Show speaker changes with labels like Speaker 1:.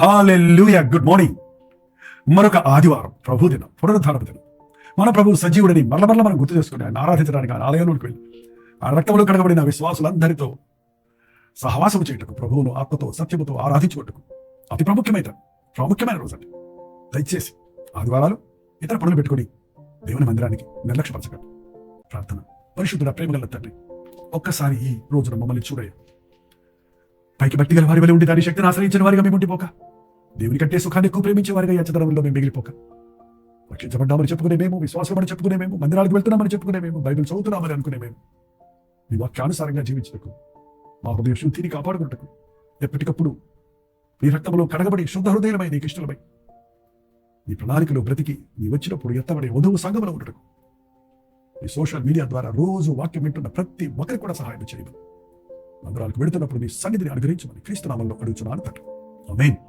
Speaker 1: హల్లెలూయా. Good morning. మరొక ఆదివారం, ప్రభు దినం, పునరుద్ధారణ దినం. మన ప్రభువు సజీవుడిని మరల మనం గుర్తు చేసుకుని ఆయన ఆరాధించడానికి ఆయన ఆలయంలోకి వెళ్ళి ఆ రక్తంలో కడగబడిన విశ్వాసులందరితో సహవాసం చేయటకు, ప్రభువును ఆత్మతో సత్యముతో ఆరాధించుటకు అతి ప్రాముఖ్యమైన రోజు అండి. దయచేసి ఆదివారాలు ఇతర పనులు పెట్టుకుని దేవుని మందిరానికి నిర్లక్ష్యపరచగలరు. ప్రార్థన. పరిశుద్ధుడ, ప్రేమగల తండ్రి, ఒక్కసారి ఈ రోజున మమ్మల్ని చూడయ్య. పైకి బట్టి గల వారి వల్ల ఉండి దాని శక్తిని ఆశ్రయించిన వారిగా మేము ఉండిపోక, దేవుని కంటే సుఖాన్ని ఎక్కువ ప్రేమించే వారిగా యచ్చదనంలో మేము మిగిలిపోక, రక్షించబడ్డామని చెప్పుకునే మేము, విశ్వాసమని చెప్పుకునే మేము, మందిరాలకు వెళ్తున్నామని చెప్పుకునే మేము, బైబిల్ చదువుతున్నామని అనుకునే మేము, మీ వాక్యానుసారంగా జీవించటకు, మా హృదయ శుద్ధిని కాపాడుకుంటకు, ఎప్పటికప్పుడు నీ రక్తంలో కడగబడి శుద్ధ హృదయమై నీకు ఇష్టమై నీ ప్రణాళికలో బ్రతికి నీ వచ్చినప్పుడు ఎత్తబడే వధువు సంఘంలో ఉండటకు, ఈ సోషల్ మీడియా ద్వారా రోజు వాక్యం వింటున్న ప్రతి ఒక్కరికి కూడా సహాయం చేయమని, మందిరాలకు వెళుతున్నప్పుడు నీ సన్నిధిని అనుగ్రహించమని క్రీస్తు నామములో అడుగుచున్నాను తండ్రి. ఆమేన్.